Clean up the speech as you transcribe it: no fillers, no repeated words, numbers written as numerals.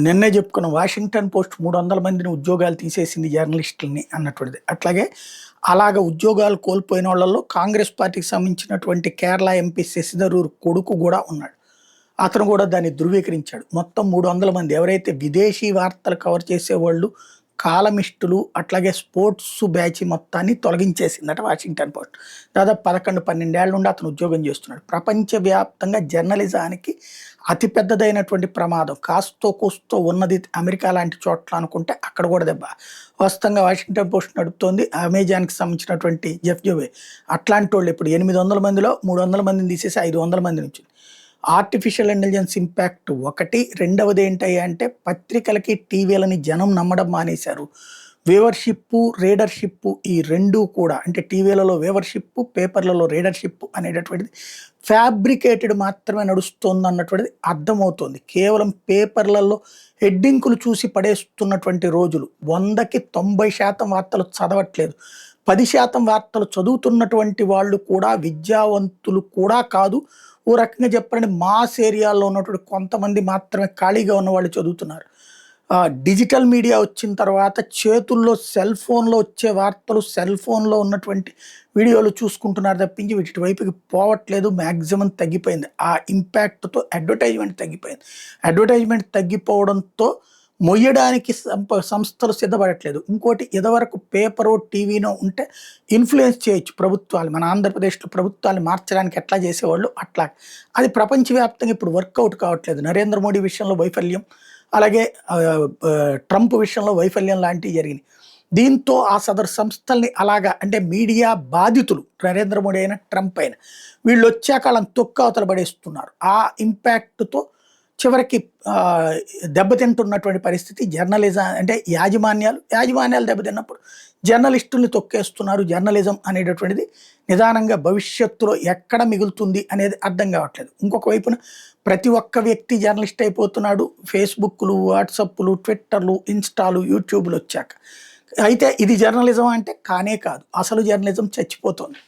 నిన్నే చెప్పుకున్న Washington post 300 మందిని ఉద్యోగాలు తీసేసింది జర్నలిస్టులని అన్నటువంటిది. అట్లాగే అలాగ ఉద్యోగాలు కోల్పోయిన వాళ్ళలో కాంగ్రెస్ పార్టీకి సంబంధించినటువంటి కేరళ ఎంపీ శశిధరూర్ కొడుకు కూడా ఉన్నాడు. అతను కూడా దాన్ని ధృవీకరించాడు. మొత్తం 300 మంది ఎవరైతే విదేశీ వార్తలు కవర్ చేసేవాళ్ళు, కాలమిస్టులు, అట్లాగే స్పోర్ట్స్ బ్యాచ్ మొత్తాన్ని తొలగించేసిందట వాషింగ్టన్ పోస్ట్. దాదాపు 11, 12 ఏళ్ల నుండి అతను ఉద్యోగం చేస్తున్నాడు. ప్రపంచవ్యాప్తంగా జర్నలిజానికి అతిపెద్దదైనటువంటి ప్రమాదం కాస్తో కూస్తో ఉన్నది అమెరికా లాంటి చోట్ల అనుకుంటే అక్కడ కూడా దెబ్బ. వాస్తవంగా వాషింగ్టన్ పోస్ట్ నడుపుతోంది అమెజాన్కి సంబంధించినటువంటి జెఫ్ జోవే. అట్లాంటి వాళ్ళు ఇప్పుడు 800 మందిలో 300 మందిని తీసేసి 500 మంది నుంచి ఆర్టిఫిషియల్ ఇంటెలిజెన్స్ ఇంపాక్ట్ ఒకటి. రెండవది ఏంటి అంటే పత్రికలకి టీవీలని జనం నమ్మడం మానేశారు. వ్యూవర్షిప్పు, రీడర్షిప్పు ఈ రెండూ కూడా అంటే టీవీలలో వ్యూవర్షిప్పు, పేపర్లలో రీడర్షిప్ అనేటటువంటిది ఫ్యాబ్రికేటెడ్ మాత్రమే నడుస్తుంది అన్నటువంటిది అర్థమవుతుంది. కేవలం పేపర్లలో హెడ్డింకులు చూసి పడేస్తున్నటువంటి రోజులు. 100కి 90% వార్తలు చదవట్లేదు. 10% వార్తలు చదువుతున్నటువంటి వాళ్ళు కూడా విద్యావంతులు కూడా కాదు. ఓ రకంగా చెప్పాలంటే మాస్ ఏరియాల్లో ఉన్నటువంటి కొంతమంది మాత్రమే ఖాళీగా ఉన్న వాళ్ళు చదువుతున్నారు. డిజిటల్ మీడియా వచ్చిన తర్వాత చేతుల్లో సెల్ ఫోన్లో వచ్చే వార్తలు, సెల్ ఫోన్లో ఉన్నటువంటి వీడియోలు చూసుకుంటున్నారు తప్పించి వీటి వైపుకి పోవట్లేదు. మ్యాక్సిమం తగ్గిపోయింది. ఆ ఇంపాక్ట్తో అడ్వర్టైజ్మెంట్ తగ్గిపోయింది. అడ్వర్టైజ్మెంట్ తగ్గిపోవడంతో మొయ్యడానికి సంస్థలు సిద్ధపడట్లేదు. ఇంకోటి, ఇదివరకు పేపరో టీవీనో ఉంటే ఇన్ఫ్లుయెన్స్ చేయొచ్చు ప్రభుత్వాలు. మన ఆంధ్రప్రదేశ్లో ప్రభుత్వాలు మార్చడానికి ఎట్లా చేసేవాళ్ళు అట్లా. అది ప్రపంచవ్యాప్తంగా ఇప్పుడు వర్కౌట్ కావట్లేదు. నరేంద్ర మోడీ విషయంలో వైఫల్యం, అలాగే ట్రంప్ విషయంలో వైఫల్యం లాంటివి జరిగినాయి. దీంతో ఆ సదరు సంస్థల్ని అలాగా అంటే మీడియా బాధితులు నరేంద్ర మోడీ అయినా ట్రంప్ అయినా వీళ్ళు వచ్చాక వాళ్ళని తొక్కవతల పడేస్తున్నారు. ఆ ఇంపాక్ట్తో చివరికి దెబ్బతింటున్నటువంటి పరిస్థితి జర్నలిజం అంటే యాజమాన్యాలు దెబ్బతిన్నప్పుడు జర్నలిస్టుల్ని తొక్కేస్తున్నారు. జర్నలిజం అనేటటువంటిది నిదానంగా భవిష్యత్తులో ఎక్కడ మిగులుతుంది అనేది అర్థం కావట్లేదు. ఇంకొక వైపున ప్రతి ఒక్క వ్యక్తి జర్నలిస్ట్ అయిపోతున్నాడు. ఫేస్బుక్లు, వాట్సప్లు, ట్విట్టర్లు, ఇన్స్టాలు, యూట్యూబ్లు వచ్చాక. అయితే ఇది జర్నలిజం అంటే కానే కాదు. అసలు జర్నలిజం చచ్చిపోతుంది.